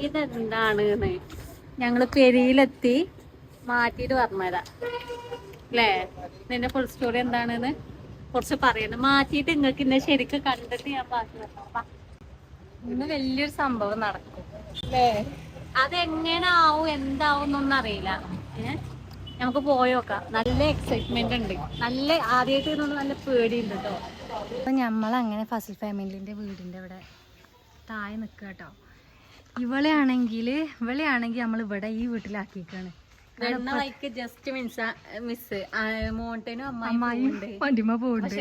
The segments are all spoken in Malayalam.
ഇതെന്താണ് ഞങ്ങള് പെരിയിലെത്തി മാറ്റിട്ട് പറഞ്ഞുതരാം അല്ലേ. നിന്റെ ഫുൾ സ്റ്റോറി എന്താണെന്ന് കുറച്ച് പറയണം. മാറ്റിയിട്ട് നിങ്ങൾക്ക് ഇന്നെ ശരിക്കും കണ്ടിട്ട് ഞാൻ പറഞ്ഞു തരാം. ഇന്ന് വലിയൊരു സംഭവം നടക്കും അല്ലേ? അതെങ്ങനെ ആവും എന്താവും എന്നൊന്നും അറിയില്ല. നമുക്ക് പോയോക്കാം. നല്ല എക്സൈറ്റ്മെന്റ് ഉണ്ട്. നല്ല ആദ്യമായിട്ട് നല്ല പേടിയുണ്ട് കേട്ടോ. അപ്പൊ നമ്മളങ്ങനെ ഫസിൽ ഫാമിലിന്റെ വീടിന്റെ ഇവിടെ താഴെ നിൽക്കുക കേട്ടോ. ഇവളെയാണെങ്കിൽ നമ്മൾ ഇവിടെ ഈ വീട്ടിലാക്കിയേക്കാണ്. ജസ്റ്റ് മിസ് മോണ്ടനും വണ്ടിമ പോണ്ട്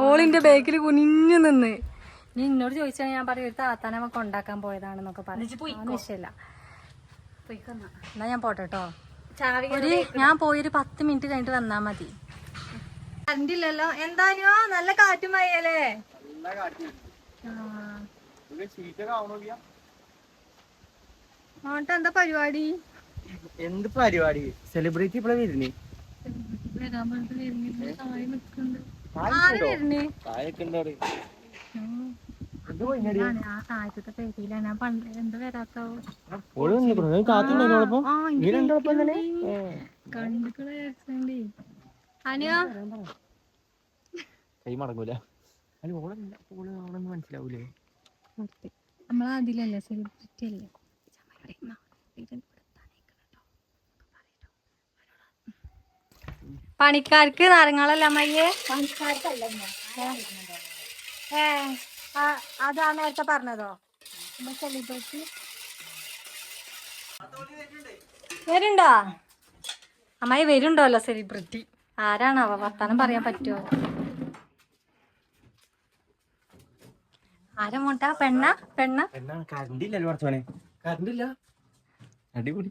ഓളിന്റെ ബാക്കിൽ കുനിഞ്ഞു നിന്ന് നീ എന്നോട് ചോദിച്ചാൽ ഞാൻ പറയും ഒരു താത്താനെ നമുക്ക് ഉണ്ടാക്കാൻ പോയതാണെന്നൊക്കെ പറഞ്ഞു. വിഷയമില്ല, എന്നാ ഞാൻ പോട്ടെ കേട്ടോ. ഞാൻ പോയൊരു 10 മിനിറ്റ് കഴിഞ്ഞിട്ട് വന്നാ മതി. കണ്ടില്ലല്ലോ എന്തായാലും നല്ല കാറ്റും മഴയല്ലേ. മോട്ടെ എന്താ പരിപാടി? എന്ത് പരിപാടി? സെലിബ്രിറ്റി ഇപ്പഴാ വരുന്നേ. ആ താഴത്തെ പേരിലാണ് ഞാൻ പണ്ട് എന്ത് വരാത്തോ കണ്ടിക്കണേ. അനിയോ കൈ മടങ്ങൂല. മനസ്സിലാവൂലേ? നമ്മളതിലല്ലേ സെലിബ്രിറ്റി അല്ലേ. പണിക്കാർക്ക് നാരങ്ങളല്ല അമ്മയെ. അതാ നേരത്തെ പറഞ്ഞതോ സെലിബ്രിറ്റി വരുണ്ടോ? അമ്മായി വരുണ്ടല്ലോ സെലിബ്രിറ്റി. ആരാണാവ? വർത്താനം പറയാൻ പറ്റുമോ? ആരാ മോട്ടാ? പെണ്ണ കറണ്ടില്ലല്ലോ കുറച്ചോനെ. കറണ്ടില്ല. അടിപൊളി.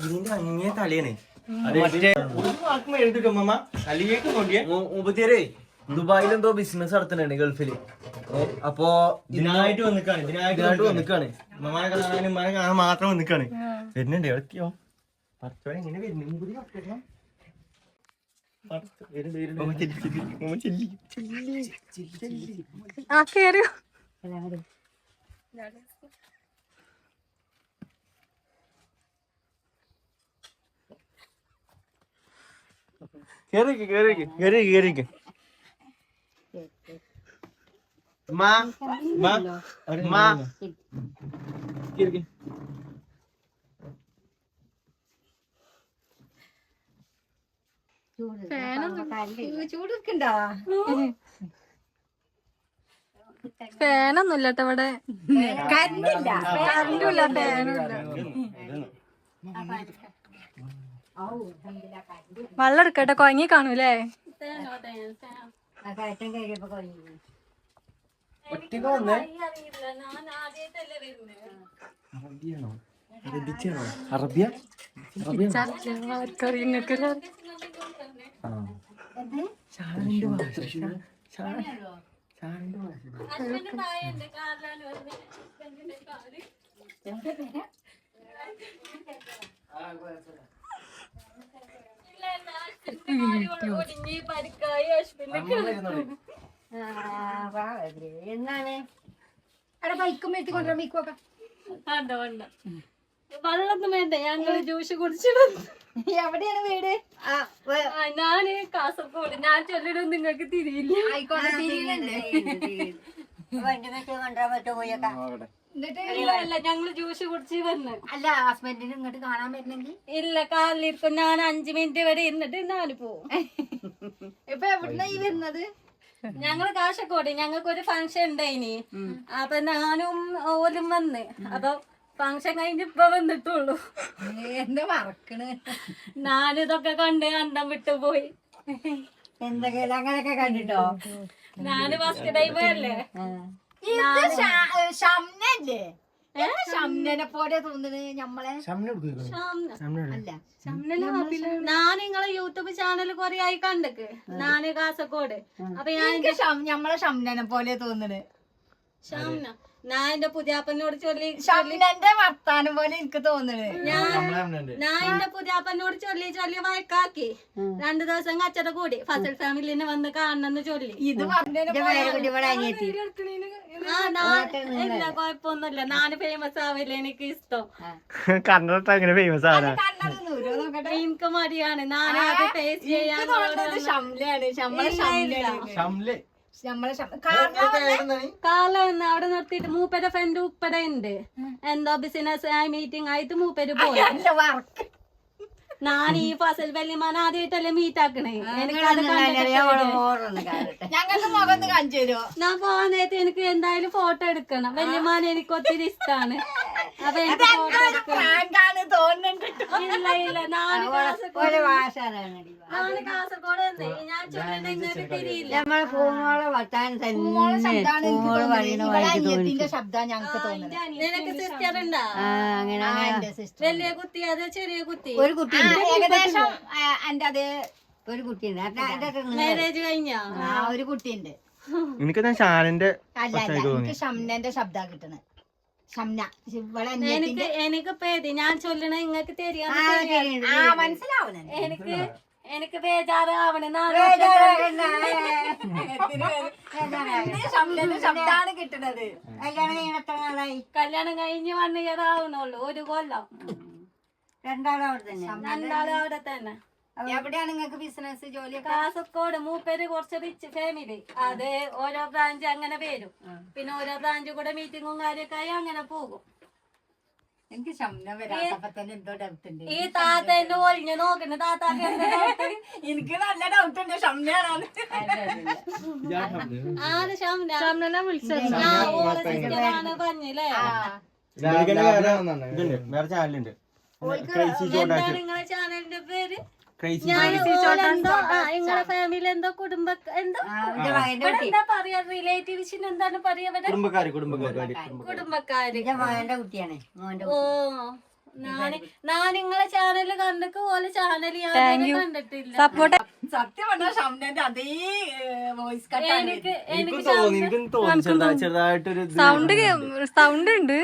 ഇതിന്റെ അങ്ങേ തലയാണ്. ദുബായിൽ എന്തോ ബിസിനസ് നടത്തുന്നുണ്ട് ഗൾഫില്. അപ്പൊ ഇതിനായിട്ട് വന്നിക്കാണ്. ഉമ്മമാനെ കാണാനും ഉമ്മാനെ കാണാൻ മാത്രം വന്നിക്കാണ്. വരുന്നുണ്ട് എവിടേക്കോ പറച്ചോനെ എങ്ങനെ വരുന്നു. ആ കേറിയോ? കേറിക്ക്. ഫാനൊന്നുമില്ല കേട്ടോ ഇവിടെ. കറണ്ടില്ല, ഫാനുമില്ല. വെള്ളം എടുക്കട്ടെ, കൊഴങ്ങി കാണൂലേ. അറബിയ എന്നാണ് അവിടെ ബൈക്കും എത്തിക്കൊണ്ടോ? ബൈക്കൊക്കെ വെള്ളൊന്നും വേണ്ട, ഞങ്ങള് ജ്യൂസ് കുടിച്ചിട്ട്. എവിടെയാണ് വീട്? ഞാന് കാസർഗോഡ്. ഞാൻ ചൊല്ലിടും നിങ്ങൾക്ക് തിരിയില്ല. ഇല്ല ഞങ്ങള് ജ്യൂസ് കുടിച്ച് വന്ന്. അല്ല ഹസ്ബൻഡിന് ഇങ്ങോട്ട് കാണാൻ പറ്റില്ലെങ്കിൽ ഇല്ല, കാലിലിരിക്കും. ഞാൻ 5 മിനിറ്റ് വരെ ഇരുന്നിട്ട് ഞാൻ പോവും. ഇപ്പൊ എവിടുന്ന ഈ വരുന്നത്? ഞങ്ങള് കാസർഗോഡ്. ഞങ്ങൾക്ക് ഒരു ഫംഗ്ഷൻ ഉണ്ടായിനി. അപ്പൊ ഞാനും ഓലും വന്ന്. അപ്പൊ ഫംഗ്ഷൻ കഴിഞ്ഞ് ഇപ്പൊ വന്നിട്ടുള്ളൂ. എന്താ മറക്കണ്? ഞാനിതൊക്കെ കണ്ട് അണ്ടം വിട്ടുപോയി. എന്തൊക്കെയാ അങ്ങനെയൊക്കെ കണ്ടിട്ടോ? ഞാന് ഫസ്റ്റ് ടൈം അല്ലേ. ഷംനല്ലേ? ഷംനനെ പോലെ തോന്നുന്നത് ഞമ്മളെ. ഞാൻ നിങ്ങളെ യൂട്യൂബ് ചാനൽ കൊറേ ആയി കണ്ടക്ക്. ഞാന് കാസർഗോഡ്. അപ്പൊ ഞാൻ ഞമ്മളെ ഷംനനെ പോലെ തോന്നുന്നത്. ഷംന ഞാൻ എന്റെ പുതിയാപ്പനോട് ചൊല്ലി ഷംനന്റെ വർത്താനം പോലെ എനിക്ക് തോന്നുന്നത്. ഞാൻ എന്റെ പുതിയാപ്പനോട് ചൊല്ലി വഴക്കാക്കി 2 ദിവസം കച്ചട കൂടി ഫസൽ ഫാമിലിനെ വന്ന് കാണണമെന്ന് ചൊല്ലി. ഇത് ഇല്ല കൊഴപ്പൊന്നുമില്ല. ഞാൻ ഫേമസ് ആവില്ല, എനിക്ക് ഇഷ്ടം. കണ്ടിട്ട് അങ്ങനെ ഫേമസ് ആണ്. എനിക്ക് മടിയാണ്. ഞാൻ അത് ഫേസ് ചെയ്യാൻ കാലം അവിടെ നിർത്തിയിട്ട് മൂപ്പര ഫ്രണ്ട് ഉപ്പര ഉണ്ട്. എന്തോ ബിസിനസ് മീറ്റിംഗ് ആയിട്ട് മൂപ്പര് പോയി. ഞാൻ ഈ ഫസൽ വല്യമാൻ ആദ്യമായിട്ടല്ലേ മീറ്റ് ആക്കണേ. എനിക്കത് ഞാൻ പോവാൻ നേരത്തെ എനിക്ക് എന്തായാലും ഫോട്ടോ എടുക്കണം. വല്യമാൻ എനിക്ക് ഒത്തിരി ഇഷ്ടാണ്. അപ്പൊ എനിക്ക് ഫോട്ടോ എടുക്കണം. ഇല്ല ഞാൻ കാസർഗോഡ് ഞാൻ ചൊല്ലുന്ന ഇങ്ങോട്ട് തിരിയില്ല. നിനക്ക് സിസ്റ്റർ ഉണ്ടാ? വലിയ കുട്ടി അതോ ചെറിയ കുട്ടി? ഒരു കുട്ടി ഏകദേശം എന്റെ അതേ ഒരു കുട്ടിയുണ്ട്. മാരേജ് കഴിഞ്ഞാ? ഒരു കുട്ടിയുണ്ട്. എനിക്ക് ഷാനിന്റെ എനിക്ക് ഷംനന്റെ ശബ്ദം കിട്ടണേ. ഷംന എനിക്ക് പേടി ഞാൻ ചൊല്ലണ ഇങ്ങക്ക് മനസ്സിലാവുന്നേ. എനിക്ക് ബേജാറാവണേ. ശബ്ദാണ് കിട്ടുന്നത്. കല്യാണം കഴിഞ്ഞ് 1 year ആവുന്നുള്ളൂ. 1 കൊല്ലം. രണ്ടാളും അവിടെ തന്നെ. എവിടെയാണ് നിങ്ങൾക്ക് ബിസിനസ് ജോലി? കാസർഗോഡ്. മൂപ്പര് കുറച്ച് റിച്ച് ഫാമിലി. അത് ഓരോ ബ്രാഞ്ച് അങ്ങനെ വരും. പിന്നെ ഓരോ ബ്രാഞ്ച് കൂടെ മീറ്റിങ്ങും കാര്യമൊക്കെ ആയി അങ്ങനെ പോകും. എനിക്ക് ശബ്ദം വരാത്തപ്പോ തന്നെ എന്തോ ഡൗട്ട് ഉണ്ട്. ഈ താത്തേന്റെ ഒളിഞ്ഞു നോക്കുന്ന താത്താക്ക് എനിക്ക് നല്ല ഡൗട്ട് ഉണ്ട്. ശബ്ദാണ് ആര് ശംനെ വിളിച്ചത്? പറഞ്ഞില്ലേ? വേറെ ചാനലുണ്ട്. എന്താണ് നിങ്ങളെ ചാനലിന്റെ പേര്? നിങ്ങളെ ഫാമിലി എന്തോ കുടുംബ എന്തോ എന്താ പറയാ? റിലേറ്റീവ്സിന് എന്താണ് പറയാ? കുടുംബക്കാര് കുടുംബക്കാര്. കുട്ടിയാണ്. ഓ ഞാൻ നിങ്ങളെ ചാനല് കണ്ടിട്ട് പോലെ ചാനൽ ഞാൻ കണ്ടിട്ടില്ല. സത്യം പറഞ്ഞാൽ ഷംനന്റെ അതേ വോയിസ് എനിക്ക് ചെറുതായിട്ടൊരു സൗണ്ട് ഉണ്ട്.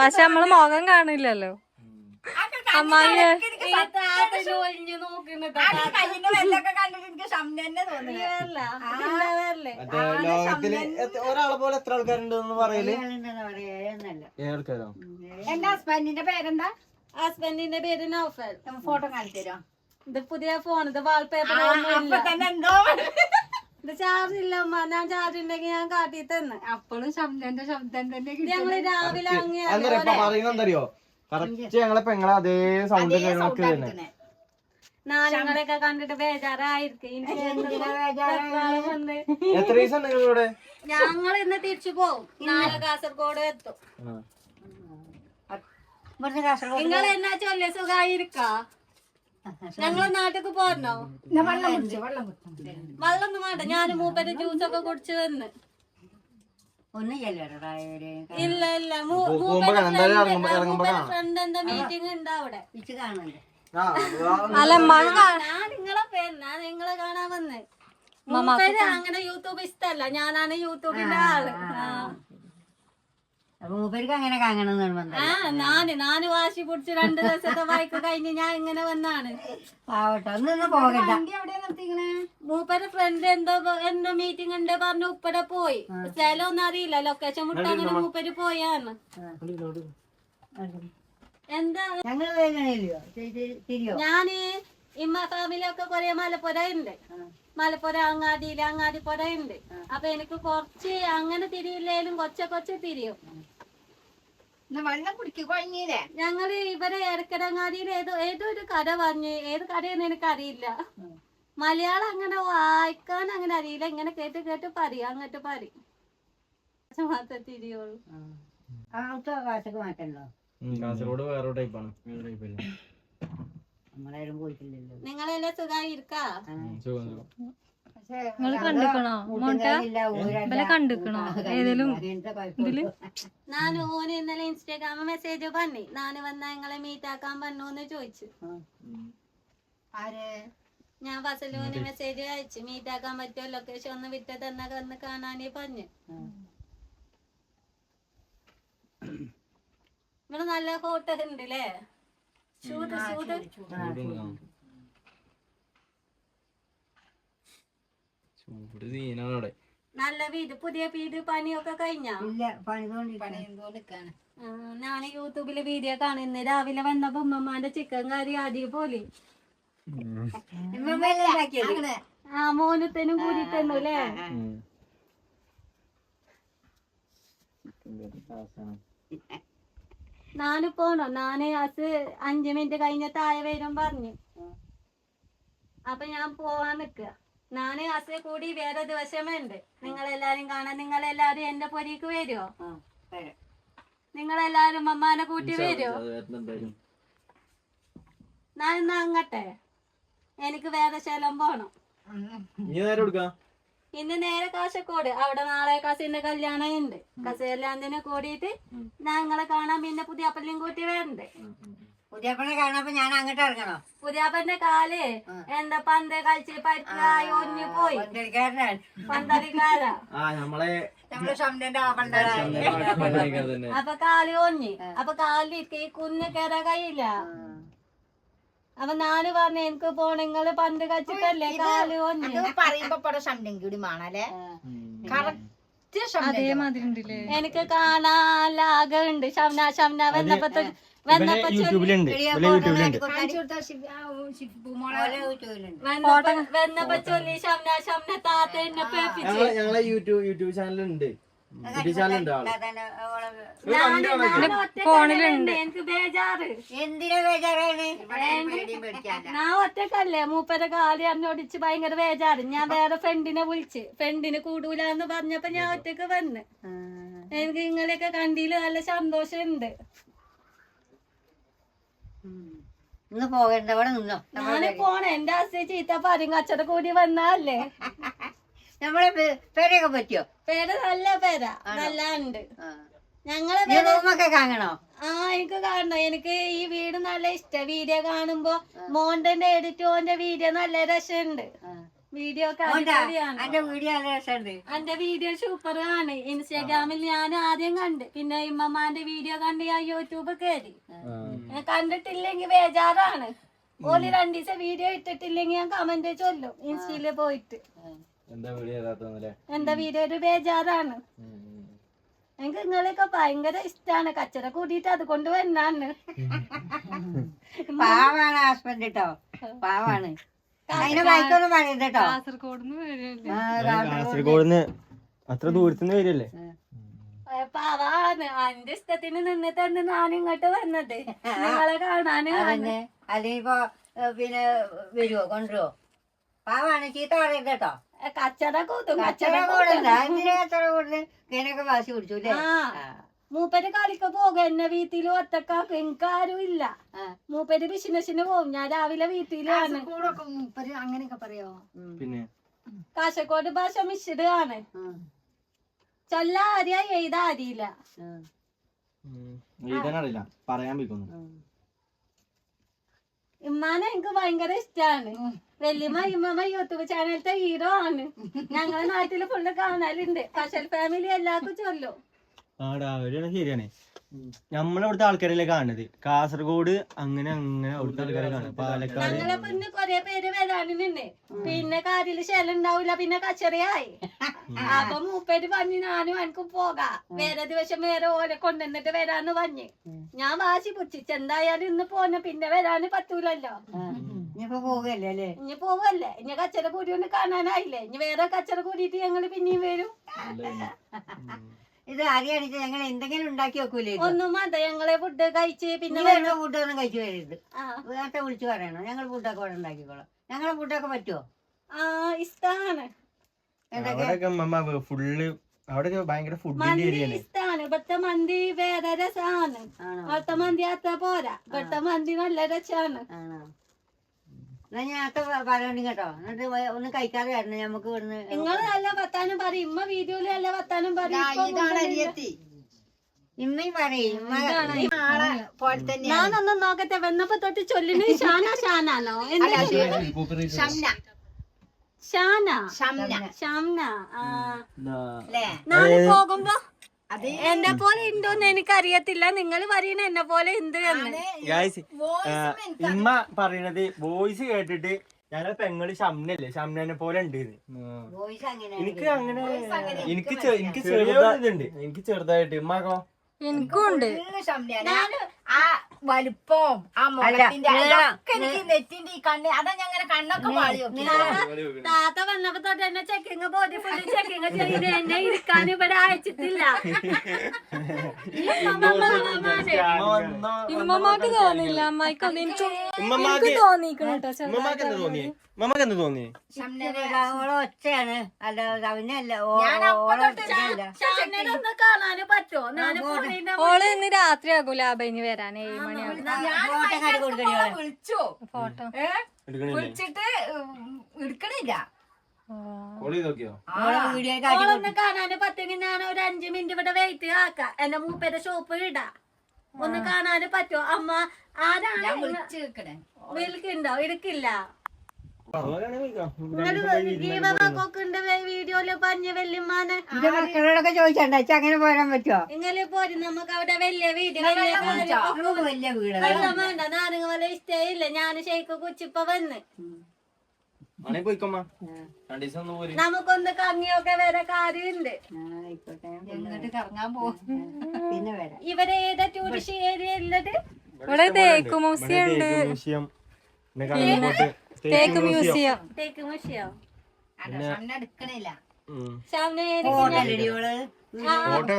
പക്ഷെ നമ്മള് മുഖം കാണില്ലല്ലോ. അമ്മായി ഒളിഞ്ഞു നോക്കുന്നത് ഒരാളെ പോലെ എത്ര ആൾക്കാരുണ്ട് പറയല്? എന്റെ ഹസ്ബൻഡിന്റെ പേരെന്താ? ഹസ്ബൻഡിന്റെ പേര് നൗഫൽ. ഫോട്ടോ കാണിച്ചു തരോ? ഇത് പുതിയ ഫോൺ. ഇത് വാൾപേപ്പർ ഇത് ചാർജ് ഇല്ല അമ്മ. ഞാൻ ചാർജ് ഉണ്ടെങ്കിൽ ഞാൻ കാട്ടി തന്നെ. അപ്പോഴും ശബ്ദന്റെ ശബ്ദം തന്നെ. ഞങ്ങള് രാവിലെ പറയുന്നറിയോ? കറക്റ്റ് ഞങ്ങളെ പെങ്ങളെ അതേ സൗണ്ട് കാര്യങ്ങളൊക്കെ വരുന്നത്. നാലുങ്ങളെയൊക്കെ കണ്ടിട്ട് ബേജാറായിരിക്കും. എത്ര ദിവസം നിങ്ങളിവിടെ? ഞങ്ങൾ ഇന്ന് തിരിച്ചു പോവും. നാളെ കാസർഗോഡ് എത്തും. നിങ്ങൾ എന്നാ ചൊല്ലിയ സുഖായിരിക്ക? ഞങ്ങളെ നാട്ടിക്ക് പോരണോ? വെള്ളൊന്നും വേണ്ട. ഞാൻ മൂപ്പര് ജ്യൂസൊക്കെ കുടിച്ചു വന്ന്. ഇല്ല ഇല്ല ഫ്രണ്ട് എന്താ മീറ്റിംഗ് ഉണ്ട് അവിടെ. ഞാൻ നിങ്ങളെ പേര് ഞാൻ നിങ്ങളെ കാണാൻ വന്ന്. മൂപ്പര് അങ്ങനെ യൂട്യൂബ് ഇഷ്ടല്ല. ഞാനാണ് യൂട്യൂബിന്റെ ആള്. മൂപ്പർക്ക് അങ്ങനെ കാണണം. നാന് വാശി പിടിച്ച് 2 ദിവസത്തെ വായിക്ക് കഴിഞ്ഞ് ഞാൻ ഇങ്ങനെ വന്നാണ്. മൂപ്പര ഫ്രണ്ട് എന്തോ മീറ്റിംഗ് ഉണ്ട് പറഞ്ഞു ഉപ്പര പോയി. സ്ഥലം ഒന്നും അറിയില്ല. ലൊക്കേഷൻ വിട്ട് അങ്ങനെ മൂപ്പര് പോയാന്ന്. എന്താ ഞാന് ഇമ്മ ഫാമിലി ഒക്കെ കൊറേ മലപ്പുര ഉണ്ട്. മലപ്പുര അങ്ങാടിപ്പുര ഉണ്ട്. അപ്പൊ എനിക്ക് കുറച്ച് അങ്ങനെ തിരിയില്ലേലും കൊച്ച തിരിയും. വെള്ളം കുടിക്ക് കഴിഞ്ഞില്ലേ? ഞങ്ങള് ഇവരെ ഇടക്കരങ്ങാടിയിൽ ഏതൊരു കഥ പറഞ്ഞ് ഏത് കഥയെന്ന് എനിക്കറിയില്ല. മലയാളം അങ്ങനെ വായിക്കാൻ അങ്ങനെ അറിയില്ല. ഇങ്ങനെ കേട്ട് പറയും. അങ്ങോട്ട് പറയും മാത്രമേ തിരിയുള്ളൂ. കാസർഗോഡ് വേറെ ടൈപ്പാണ്. നിങ്ങളെല്ലാം സുഖായിരിക്കാ? ഞാൻ ഓന് ഇന്നലെ ഇൻസ്റ്റാഗ്രാമിൽ മെസ്സേജ് പറഞ്ഞു. ഞാൻ വന്നാ നിങ്ങളെ മീറ്റ് ആക്കാൻ പറഞ്ഞോന്ന് ചോദിച്ചു. ഞാൻ ഫസലൂന് മെസ്സേജ് അയച്ചു. മീറ്റ് ആക്കാൻ പറ്റുമോ? ലൊക്കേഷൻ ഒന്ന് വിട്ട് തന്നെ വന്ന് കാണാനേ പറഞ്ഞു. ഇവിടെ നല്ല ഫോട്ടോ ഉണ്ട് അല്ലേ? ചൂട് നല്ല വീട്, പുതിയ വീട് പണിയൊക്കെ കഴിഞ്ഞോ? ഞാൻ യൂട്യൂബില് വീഡിയോ കാണുന്നു. രാവിലെ വന്നപ്പോ ഉമ്മമാന്റെ ചിക്കൻ കറി അടിപൊളി. മോനത്തേനും കൂടി തന്നു അല്ലേ? നാന് പോണോ? നാന് അത് 5 മിനിറ്റ് കഴിഞ്ഞ താഴെ വരും പറഞ്ഞു. അപ്പൊ ഞാൻ പോവാൻ നിക്ക. നാന് അസെ കൂടി വേറെ ദിവസമുണ്ട്. നിങ്ങളെല്ലാരും കാണാൻ. നിങ്ങളെല്ലാരും എന്റെ പൊരിക്ക് വരുമോ? നിങ്ങളെല്ലാരും അമ്മാനെ കൂട്ടി വരുമോ? ഞാൻ ഇന്ന് അങ്ങട്ടെ, എനിക്ക് വേറെ സ്ഥലം പോണം. ഇന്ന് നേരെ കാസർഗോഡ്. അവിടെ നാളെ കസിന്റെ കല്യാണം ഉണ്ട്. കല്യാണത്തിന് കൂടിയിട്ട് ഞങ്ങളെ കാണാൻ പിന്നെ പുതിയാപ്പള്ളിയും കൂട്ടി വരണ്ട്. പുതിയാപ്പനെ കാണാൻ ഞാൻ അങ്ങോട്ട് ഇറങ്ങണോ? പുതിയാപ്പന്റെ കാല് എന്താ പന്ത് കളിച്ച് പറ്റായി ഒഞ്ഞു പോയി. പന്തടിക്കാരാ. അപ്പൊ കാല് ഒഞ്ഞ്. അപ്പൊ കാലിലേക്ക് ഈ കുന്ന് കയറാൻ കഴിയില്ല. അപ്പൊ നാല് പറഞ്ഞ എനിക്ക് പോണെങ്കില് പന്ത് കളിച്ചിട്ടല്ലേ കാല് ഒഞ്ഞ്. പറയുമ്പോ ശബ്ദം കൂടി മാണല്ലേ? അതേമാതിരി എനിക്ക് കാണാൻ ആഗ്രഹമുണ്ട്. ഷംന വന്നപ്പോ ചൊല്ലി ഷംന താത്ത എന്നെ പേപ്പിച്ചു. ഞങ്ങളെ യൂട്യൂബ് ചാനലുണ്ട്. എനിക്ക് ബേജാറ്. എന്തിനാ ബേജാറാണ്? ഞാൻ ഒറ്റക്കല്ലേ, മൂപ്പരെ കാലി അറിഞ്ഞോടിച്ച് ഭയങ്കര ബേജാറ്. ഞാൻ വേറെ ഫ്രണ്ടിനെ വിളിച്ച്, ഫ്രണ്ടിന് കൂടൂലെന്ന് പറഞ്ഞപ്പോ ഞാൻ ഒറ്റക്ക് വന്ന്. എനിക്ക് നിങ്ങളെയൊക്കെ കണ്ടില് നല്ല സന്തോഷമുണ്ട്. ഇന്ന് പോകണ്ട, ഇവിടെ നിന്നോ. ഞാന് പോണേ. എന്റെ അച്ഛൻ ചീത്ത പറയും കച്ചട കൂടി വന്നാലേ. നമ്മളെ പേരൊക്കെ പറ്റിയോ? പേര് നല്ല പേരാ, നല്ല ഉണ്ട്. ഞങ്ങളെ റൂമൊക്കെ കാണണോ? എനിക്ക് കാണണം. എനിക്ക് ഈ വീട് നല്ല ഇഷ്ടം. വീഡിയോ കാണുമ്പോ മോന്റെ എഡിറ്റ് മോന്റെ വീഡിയോ നല്ല രസമുണ്ട്. വീഡിയോ എന്റെ വീഡിയോ സൂപ്പർ ആണ്. ഇൻസ്റ്റാഗ്രാമിൽ ഞാൻ ആദ്യം കണ്ട്, പിന്നെ ഇമ്മമാന്റെ വീഡിയോ കണ്ട് ഞാൻ യൂട്യൂബ് കയറി. കണ്ടിട്ടില്ലെങ്കി ബേജാറാണ്. ഓല് 2 ദിവസം വീഡിയോ ഇട്ടിട്ടില്ലെങ്കി ഞാൻ കമന്റ് ചൊല്ലും ഇൻസ്റ്റയില് പോയിട്ട്. എന്താ വീഡിയോ ഒരു ബേജാറാണ്. എനിക്ക് നിങ്ങളെയൊക്കെ ഭയങ്കര ഇഷ്ടാണ്. കച്ചറ കൂടിയിട്ട് അതുകൊണ്ട് വന്നാണ്. പാവാണ് ഹസ്ബൻഡ് കേട്ടോ, പാവാണ്. അതിനെ ബൈക്കൊന്നും പറയണ്ട കേട്ടോ. കാസർഗോഡ്ന്ന് അത്ര ദൂരത്തുനിന്ന് വരില്ലേ? പാവാണ്. എന്റെ ഇഷ്ടത്തിന് നിന്നിട്ടാണ് ഞാൻ ഇങ്ങോട്ട് വന്നത് നിങ്ങളെ കാണാന്. അല്ലെങ്കിൽ ഇപ്പൊ പിന്നെ വരുവോ കൊണ്ടുവരുവോ? പാവാണ്, ചീത്ത പറയണ്ട കേട്ടോ. കച്ചറ കൂട്ടും. കച്ചറ കൂടണ്ട. എന്തിനാ കച്ചറ കൂടുന്നത്? ഇങ്ങനെയൊക്കെ വാശി പിടിച്ചു. മൂപ്പര് കളിക്ക് പോകും. എന്നെ വീട്ടിൽ ഒറ്റക്കാക്കും. എനിക്കാരും ഇല്ല. മൂപ്പര് ബിസിനസിന് പോകും. ഞാൻ രാവിലെ വീട്ടിലാണ്. അങ്ങനെയൊക്കെ പറയോ? പിന്നെ കാസർഗോഡ് ഭാഷ മിശ്രിത ആണ്. ചൊല്ല അറിയാ, എഴുതാ അറിയില്ല. എഴുതാനറിയില്ല, പറയാൻ പറ്റുന്നു. ഇമ്മാനെ എനിക്ക് ഭയങ്കര ഇഷ്ടാണ്. വല്യമ്മ ഇമ്മമ്മ യൂട്യൂബ് ചാനലത്തെ ഹീറോ ആണ്. ഞങ്ങളെ നാട്ടില് ഫുള്ള് കാണലുണ്ട്. കശൽ ഫാമിലി എല്ലാവർക്കും ചൊല്ലും. ശരിയാണ്. നമ്മളിവിടുത്തെ ആൾക്കാരല്ലേ കാണുന്നത്. കാസർഗോഡ് അങ്ങനെ അവിടുത്തെ ആൾക്കാരെ കാണും. പാലക്കാട് ഞങ്ങളെ പിന്നെ കൊറേ പേര് വരാനുണ്ട്. പിന്നെ കാര്യത്തില് ശേലം ഉണ്ടാവൂല. പിന്നെ കച്ചറിയായി. അപ്പൊ മൂപ്പര് പറഞ്ഞ് ഞാനും എനിക്കും പോകാം. വേറെ ദിവസം വേറെ ഓലെ കൊണ്ടുവന്നിട്ട് വരാന്ന് പറഞ്ഞ് ഞാൻ വാശി പിടിച്ചു. എന്തായാലും ഇന്ന് പോന്നെ, പിന്നെ വരാന് പറ്റൂലല്ലോ. ഇനിയിപ്പോ പോകല്ലേ അല്ലേ? ഇനി പോവല്ലേ? ഇനി കച്ചറ കൂടി കൊണ്ട് കാണാനായില്ലേ? ഇനി വേറെ കച്ചറ കൂടിയിട്ട് ഞങ്ങള് പിന്നെയും വരും. ഇത് അറിയാണിച്ച് ഞങ്ങൾ എന്തെങ്കിലും ഉണ്ടാക്കി വെക്കൂലേ? ഒന്നും മത. ഞങ്ങളെ ഫുഡ് കഴിച്ച് പിന്നെ ഫുഡൊന്നും കഴിച്ചു വരരുത്. നേരത്തെ വിളിച്ചു പറയണം. ഞങ്ങൾ ഫുഡൊക്കെ ഇവിടെ ഉണ്ടാക്കിക്കോളാം. ഞങ്ങളെ ഫുഡൊക്കെ പറ്റുമോ? ഇഷ്ടാണ്. ഫുള്ള് അവിടെ ഭയങ്കര മന്തി ഇഷ്ടാണ്. ഇവിടുത്തെ മന്തി വേറെ രസാണ്. അവിടുത്തെ മന്തി അത്ര പോരാ. ഇവിടുത്തെ മന്തി നല്ല രസാണ്. എന്നാ ഞാൻ പറയണ്ട കേട്ടോ. എന്നിട്ട് ഒന്ന് കഴിക്കാതെ വരണം. നമുക്ക് ഇവിടുന്ന് നിങ്ങള് നല്ല വർത്താനം പറയും. ഇമ്മ വീഡിയോയില് നല്ല വർത്താനം പറയും. ഇമ്മയും പറയും. ഞാനൊന്നും നോക്കട്ടെ. വന്നപ്പോ തൊട്ട് ചൊല്ലിന് ഷാനാണോ? ഷാന. നാളെ പോകുമ്പോ എന്നെ പോലെ ഉണ്ടോന്ന് എനിക്കറിയത്തില്ല. നിങ്ങൾ പറയണ എന്നെ പോലെ ഉണ്ട് എന്ന്. ഇമ്മ പറയണത് വോയിസ് കേട്ടിട്ട് ഞങ്ങളെ പെങ്ങള് ഷംനല്ലേ, ഷംനനെ പോലെ ഉണ്ട്. എനിക്ക് അങ്ങനെ എനിക്ക് ചെറുതായിട്ട് ഇമ്മാക്കോ എനിക്കും ഉണ്ട്. ആ വലുപ്പം ആ മുഖത്തിന്റെ അതൊക്കെ എനിക്ക് നെറ്റിന്റെ ഈ കണ്ണ് അതാ ഞാൻ അങ്ങനെ കണ്ണൊക്കെ പാളി താത്ത വന്നപ്പോ തൊട്ട് എന്നെ ചെക്കിങ് ബോഡി ഫുള്ള് ചെക്കിങ് ചെയ്ത് എന്നെ ഇരിക്കാൻ ഇവിടെ അയച്ചിട്ടില്ല. ഇമ്മമാക്ക് തോന്നില്ല, അമ്മായിക്കൊന്നും എനിക്ക് തോന്നിക്കണം കേട്ടോ. മമ്മക്ക് എന്ത് തോന്നി? ഒച്ചയാണ്, അല്ല അവനല്ല. ഒന്ന് കാണാന് പറ്റുമോ? ഓള് ഇന്ന് രാത്രി ആകൂല അഭിന് വരാൻ, 7 മണിയാകും. വിളിച്ചു ഫോട്ടോ വിളിച്ചിട്ട് എടുക്കണില്ല. ഓളൊന്ന് കാണാന് പറ്റുമെങ്കിൽ ഞാൻ ഒരു 5 മിനിറ്റ് ഇവിടെ വെയിറ്റ് ആക്കാം. എന്റെ മൂപ്പേരെ ഷോപ്പ് ഇടാ. ഒന്ന് കാണാന് പറ്റുമോ? അമ്മ ആരാണ് വിളിക്കണ്ടോ? ഇടുക്കില്ല. വീഡിയോയില് പറഞ്ഞ വല്യമ്മാനെ മക്കളോടൊക്കെ ചോദിച്ചണ്ട അങ്ങനെ പോരാൻ പറ്റുമോ? ഇങ്ങനെ പോരും. നമുക്ക് അവിടെ വലിയ വീട് വലിയ വീട് വേണ്ട. നാരങ്ങ പോലെ ഇഷ്ടമില്ല. ഞാൻ ഷെയ്ക്ക് കുച്ചിപ്പ വന്ന് നമുക്കൊന്ന് കമ്മിയൊക്കെ വരെ കാര്യമുണ്ട്. കറങ്ങാൻ പോകും. പിന്നെ വരാം. ഇവരെ ഏതാ ടൂറിസ്റ്റ് ഏരിയ ഉള്ളത്? ഇവിടെ തേക്ക് മ്യൂസിയം ഉണ്ട്. തേക്ക് മ്യൂസിയം. തേക്ക് മ്യൂസിയം എടുക്കണില്ല.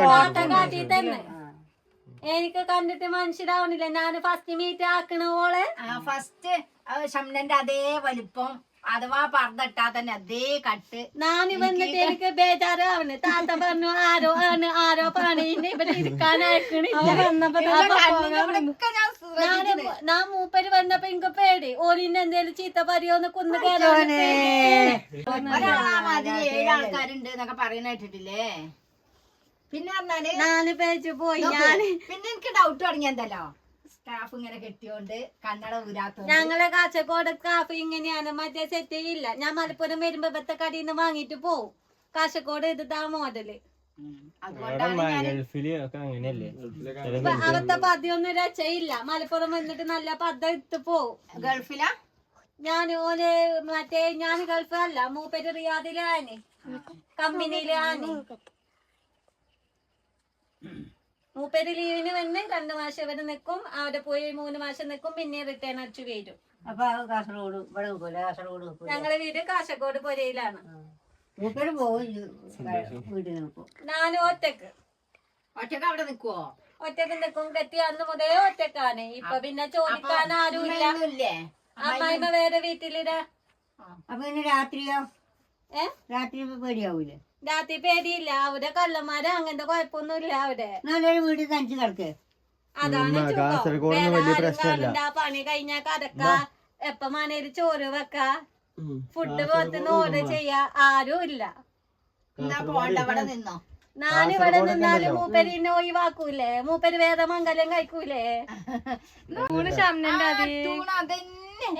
ഫോട്ടോ കാട്ടി തന്നെ എനിക്ക് കണ്ടിട്ട് മനസ്സിലാവണില്ല. ഞാൻ ഫസ്റ്റ് മീറ്റ് ആക്കണ ഓളെ ഫസ്റ്റ് ഷംനന്റെ അതേ വലിപ്പം, അഥവാ പർദ്ദട്ടാ തന്നെ അതേ കട്ട്. നാന് വന്നിട്ട് എനിക്ക് ബേജാറാവണ്. താത്ത പറഞ്ഞു ആരോ പണിന്റെ ഇവിടെ ഇരിക്കാനായിക്കണില്ല. ഞാൻ മൂപ്പര് വന്നപ്പോ എനിക്ക് പേടി. ഓലിന്റെ എന്തേലും ചീത്ത പറയോന്ന് കുന്നു കയറാൻ. ഒരാളാമാതിരി 7 ആൾക്കാരുണ്ട് എന്നൊക്കെ പറയുന്ന കേട്ടിട്ടില്ലേ? പിന്നെ പറഞ്ഞാല് നാല് പേജ് പോയി. പിന്നെ എനിക്ക് ഡൗട്ട് തുടങ്ങിയതല്ലോ, സ്റ്റാഫ് ഇങ്ങനെ കെട്ടിയോണ്ട് കണ്ണട ഊരാത്ത. ഞങ്ങളെ കാസർഗോഡ് കാഫ് ഇങ്ങനെയാണ്. മറ്റേ സെറ്റ് ഇല്ല. ഞാൻ മലപ്പുറം വരുമ്പോ ബത്ത കടയിൽ നിന്ന് വാങ്ങിട്ട് പോവും. കാസർഗോഡ് ഇതാ മോഡല്. അവത്തെ പദ്യൊന്നും രക്ഷയില്ല. മലപ്പുറം വന്നിട്ട് നല്ല പദ്യം ഇട്ട് പോവും. ഗൾഫിലാ ഞാൻ ഞാൻ ഗൾഫല്ല. മൂപ്പര് റിയാദിലാണ്, കമ്പനിയിലാണ്. മൂപ്പര് ലീവിന് വന്ന് 2 മാസം ഇവിടെ നിൽക്കും. അവിടെ പോയി 3 മാസം നിൽക്കും. പിന്നെ റിട്ടേൺ അടിച്ചു വരും. അപ്പൊ കാസർഗോഡ് ഇവിടെ നിൽക്കൂല? കാസർഗോഡ് ഞങ്ങളെ വീട് കാസർഗോഡ് പുരയിലാണ്. മൂപ്പര് പോകും വീട്ടിൽ നിൽക്കും. ഞാനും ഒറ്റക്ക് അവിടെ നിക്കുവോ? ഒറ്റക്ക് നിൽക്കും. കെട്ടി അന്ന് മുതലേ ഒറ്റക്കാണ്. ഇപ്പൊ പിന്നെ ചോദിക്കാൻ ആരുമില്ല. അമ്മായിമ്മ വേറെ വീട്ടിലിടാ. അപ്പൊ പിന്നെ രാത്രിയോ? രാത്രി പേടിയാവൂലേ? രാത്രി പേടിയില്ല. അവിടെ കള്ളന്മാര് അങ്ങനത്തെ കുഴപ്പമൊന്നുമില്ല. അവിടെ നല്ലൊരു വീട്ടിൽ തനിച്ച് കിടക്ക്. അതാണ് പണി കഴിഞ്ഞാ കടക്ക, എപ്പ മനേല് ചോറ് വെക്ക, ഫുഡ് പുറത്തുനിന്ന് ഓർഡർ ചെയ്യാ. ആരും ഇല്ല. നിന്നോ? ഞാനിവിടെ നിന്നാലും മൂപ്പരിനെ ഒഴിവാക്കൂലേ? മൂപ്പര് വേറെ മംഗലം കഴിക്കൂലേ?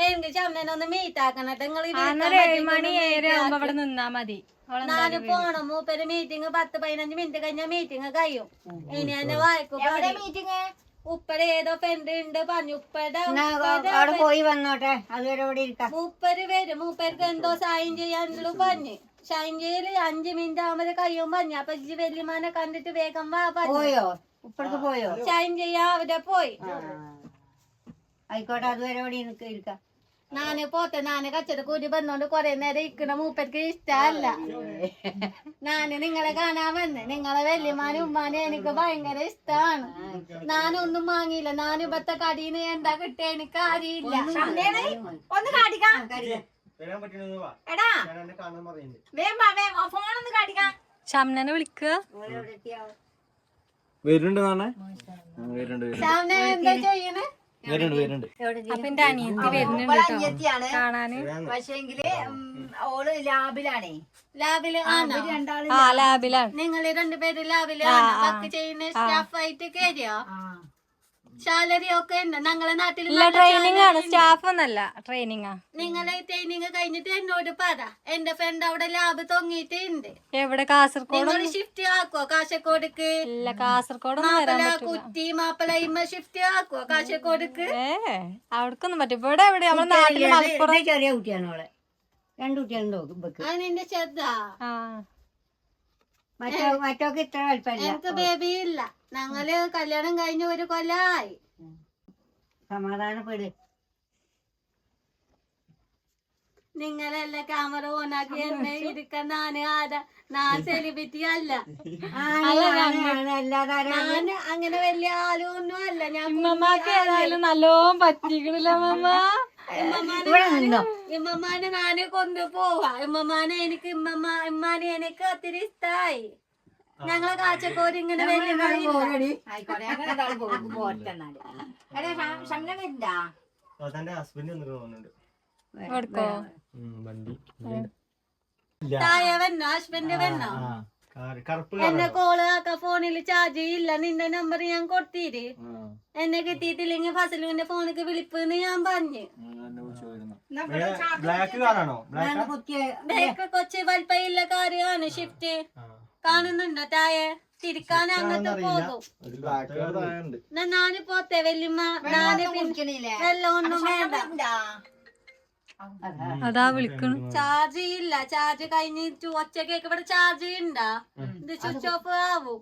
എനിക്ക് ചമ്മനൊന്ന് മീറ്റ് ആക്കണട്ടെ. നിങ്ങൾ 7 മണി 7 ആകുമ്പോ അവിടെ നിന്നാ മതി. നാല് പോണം. മൂപ്പര് മീറ്റിംഗ് 10-15 മിനിറ്റ് കഴിഞ്ഞാൽ മീറ്റിംഗ് കഴിയും. ഇനി എന്നെ വായിക്കും. മീറ്റിംഗ് ഉപ്പടെ ഏതോ ഫ്രണ്ട് ഉണ്ട് പറഞ്ഞു. അവിടെ പോയി വന്നോട്ടെ, അതുവരെ ഇവിടെ ഇരിക്കാം. മൂപ്പര് വരും. മൂപ്പർക്ക് എന്തോ സൈൻ ചെയ്യാനുള്ളൂ പറഞ്ഞു. സൈൻ ചെയ്യല് 5 മിനിറ്റ് ആകുമ്പോ കഴിയും പറഞ്ഞു. അപ്പൊ വല്യമാനെ കണ്ടിട്ട് വേഗം വാ പറഞ്ഞു. പോയോ? ഉപ്പർക്ക് പോയോ? സൈൻ ചെയ്യാ അവിടെ പോയി. ആയിക്കോട്ടെ, അതുവരെ ഇവിടെ ഇരിക്കാം. നാന് പോത്തെ. നാന് കച്ചട കൂടി വന്നോണ്ട് കൊറേ നേരം ഇക്കണ മൂപ്പർക്ക് ഇഷ്ടല്ല. ഞാന് നിങ്ങളെ കാണാൻ വന്ന്. നിങ്ങളെ വല്യമാനും ഉമ്മാനും എനിക്ക് ഭയങ്കര ഇഷ്ടമാണ്. ഞാനൊന്നും വാങ്ങിയില്ല. ഞാനിപ്പത്തെ കടീന്ന് എന്താ കിട്ടിയ എനിക്ക് അറിയില്ല. ഒന്ന് കാട്ടിക്കാം. എടാ ഫോണൊന്ന് കാട്ടിക്കാം. ഷംനനെ വിളിക്കുക. വരുന്നുണ്ട് എന്താ ചെയ്യണേ? അപ്പൊ എന്റെ അനിയത്തി വരുന്നുണ്ട് അനിയത്തിയാണ് കാണാന്. പക്ഷേങ്കില് ഓള് ലാബിലാണേ. ലാബില് ആണോ? ലാബിലാണ്. നിങ്ങള് 2 പേര് ലാബില് വർക്ക് ചെയ്യുന്ന സ്റ്റാഫ് ആയിട്ട് കയറിയോ? സാലറി ഒക്കെ ഉണ്ട് ഞങ്ങളെ നാട്ടിൽ. ഇല്ല, ട്രെയിനിങ് ആണ്, സ്റ്റാഫ് ഒന്നല്ല, ട്രെയിനിങ്ങാ. നിങ്ങളെ ട്രെയിനിങ് കഴിഞ്ഞിട്ട് എന്നോട് പറ. എന്റെ ഫ്രണ്ട് അവിടെ ലാബ് തൊങ്ങിയിട്ടുണ്ട്. എവിടെ? കാസർഗോഡ്? നിങ്ങൾ ഷിഫ്റ്റ് ആക്കുവോ കാസർഗോഡ്ക്ക്? ഇല്ല, കാസർഗോഡ് മാപ്പിള കുറ്റി മാപ്പിള ഇമ്മ ഷിഫ്റ്റ് ആക്കുവോ കാസർഗോഡ്ക്ക്? അവിടക്കൊന്നും പറ്റും. ഇവിടെ എവിടെ? നമ്മുടെ നാട്ടില് മലപ്പുറം. ചെറിയ കുട്ടിയാണ് അവളെ. 2 കുട്ടികളുണ്ടോ ഇവക്ക്? അത് നിന്റെ ചെറുതാ. മറ്റോക്ക് ഇത്ര വലിപ്പമില്ല. എനിക്ക് ബേബി ഇല്ല. ഞങ്ങള് കല്യാണം കഴിഞ്ഞ 1 കൊല്ലായി. സമാധാനപ്പെട്. നിങ്ങളെല്ലാം ക്യാമറ ഓണാക്കി എന്നെ ഇരിക്കാൻ ഞാൻ സെലിബ്രിറ്റി അല്ല. ഞാൻ അങ്ങനെ വലിയ ആളൊന്നും അല്ല. ഞാൻ ഉമ്മമാക്ക് ഏതായാലും നല്ലോണം പറ്റിക്കണില്ല മമ്മ. ഇമ്മമാനെ നാന് കൊണ്ടുപോവാ. ഇമ്മമാനെ എനിക്ക് ഇമ്മാനെ എനിക്ക് ഒത്തിരി ഇഷ്ടായി. ഞങ്ങളെ കാച്ചക്കോട് ഇങ്ങനെ വലിയ ഹസ്ബൻഡ് തോന്നുന്നുണ്ട്. കൊടുക്കോ? തായ വന്നോ? ഹസ്ബൻഡ് വന്നോ? എന്നെ കോള് ആക്ക ഫോണില് ചാർജ് ഇല്ല. നിന്റെ നമ്പർ ഞാൻ കൊടുത്തിര്. എന്നെ കിട്ടിയിട്ടില്ലെങ്കിൽ ഫസലുവിന്റെ ഫോണിക്ക് വിളിപ്പെന്ന് ഞാൻ പറഞ്ഞു. കൊച്ചു വലിപ്പയില്ല കാര്യമാണ് ഷിഫ്റ്റ്. കാണുന്നുണ്ടോ തായെ? തിരിക്കാൻ അങ്ങോട്ട് പോകും. നാന് പോത്തെ വല്യമ്മ. നാന് വെള്ളം ഒന്നും വേണ്ട. അതാ വിളിക്കണു. ചാർജ് ഇല്ല. ചാർജ് കഴിഞ്ഞിട്ട് ഒച്ചക്കേക്ക് ഇവിടെ ചാർജ് ഉണ്ടാ? ഇത് സ്വിച്ച് ഓഫ് ആവും.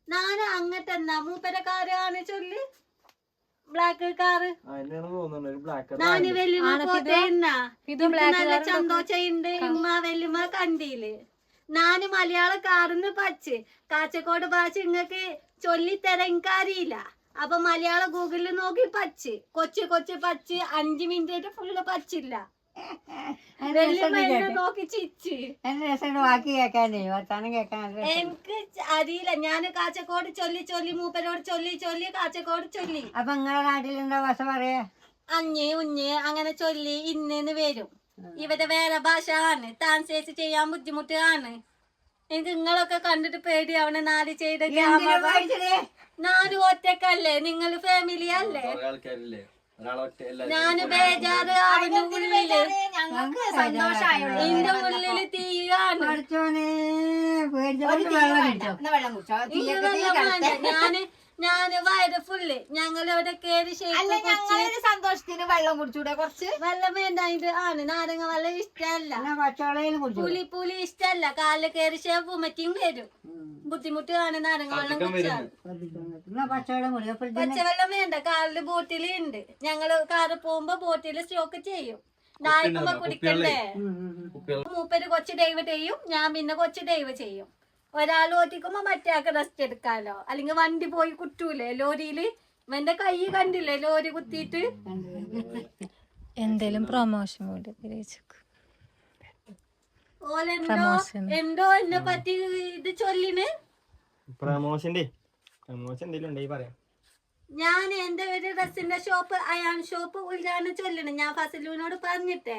ഞാൻ അങ്ങട്ടെന്നാ മൂപ്പരക്കാരാണ് ചൊല്ലി ബ്ലാക്ക് കാറ്. നാന് വല്യമ്മ പോത്തെ നല്ല സന്തോഷമുണ്ട്. ഉമ്മ വല്യമ്മ കണ്ടില്. നാന് മലയാളക്കാരെന്ന് പച്ച് കാച്ചക്കോട് ഭാഷ ഇങ്ങക്ക് ചൊല്ലിത്തരാൻ എനിക്കറിയില്ല. അപ്പൊ മലയാള ഗൂഗിളിൽ നോക്കി പച്ച് കൊച്ചു പച്ച് 5 മിനിറ്റ് ഫുള്ള് പച്ചില്ല. നോക്കി ചിച്ച് ബാക്കി കേക്കാനേ വർത്താനം കേക്കാൻ എനിക്ക് അറിയില്ല. ഞാന് കാച്ചക്കോട് ചൊല്ലി മൂപ്പരോട് ചൊല്ലി കാച്ചക്കോട് ചൊല്ലി. അപ്പൊ നിങ്ങളെ നാട്ടിലെന്താ ഭാഷ പറയാ? അഞ്ഞ് ഉഞ്ഞ് അങ്ങനെ ചൊല്ലി ഇന്ന് വരും. ഇവിടെ വേറെ ഭാഷ ആണ്. ട്രാൻസ്ലേറ്റ് ചെയ്യാൻ ബുദ്ധിമുട്ടാണ്. എനിക്ക് നിങ്ങളൊക്കെ കണ്ടിട്ട് പേടിയാവണ. 4 ചെയ്ത 4 ഒറ്റക്കല്ലേ? നിങ്ങൾ ഫാമിലി അല്ലേ? ഞാന് ബേജാറ് അവന്റെ ഉള്ളില്. എന്റെ ഉള്ളില് തീയാണ്. ഞാന് വയറ് ഫുള്ള്. ഞങ്ങളിവിടെ കേറി സന്തോഷത്തിന് വെള്ളം കുടിച്ചൂടെ? കുറച്ച് വെള്ളം വേണ്ടായിട്ട് ആണ്. നാരങ്ങ വെള്ളം ഇഷ്ടല്ല. പുളി ഇഷ്ടല്ല. കാലില് കേറി വൊമിറ്റിങ് വരും. ബുദ്ധിമുട്ടാണ് നാരങ്ങ വെള്ളം കുടിച്ചാൽ. പച്ചവെള്ളം വേണ്ട. കാലില് ബോട്ടില് ഉണ്ട്. ഞങ്ങള് കാറ് പോകുമ്പോ ബോട്ടില് സ്റ്റോക്ക് ചെയ്യും. ദാഹിക്കുമ്പോ കുടിക്കണ്ടേ? മൂപ്പര് കൊച്ചു ഡൈവ് ചെയ്യും. ഞാൻ പിന്നെ കൊച്ചു ഡൈവ് ചെയ്യും. ഒരാൾ ഓട്ടിക്കുമ്പോ മറ്റേയാൾക്ക് റെസ്റ്റ് എടുക്കാലോ. അല്ലെങ്കിൽ വണ്ടി പോയി കുറ്റൂലേ ലോറിയില്? എന്റെ കൈ കണ്ടില്ലേ ലോറി കുത്തിയിട്ട്? എന്തേലും പ്രൊമോഷൻ കൂടി എന്തോ എന്നെ പറ്റി ഇത് ചൊല്ലിന്. പ്രമോഷൻ എന്തെങ്കിലും ഉണ്ടെങ്കിൽ പറയാം. ഞാൻ എന്റെ ഒരു ഡ്രസ്സിന്റെ ഷോപ്പ് അയാൺ ഷോപ്പ് ഉദ്ഘാടനം ചൊല്ലണം. ഞാൻ ഫസലുവിനോട് പറഞ്ഞിട്ടേ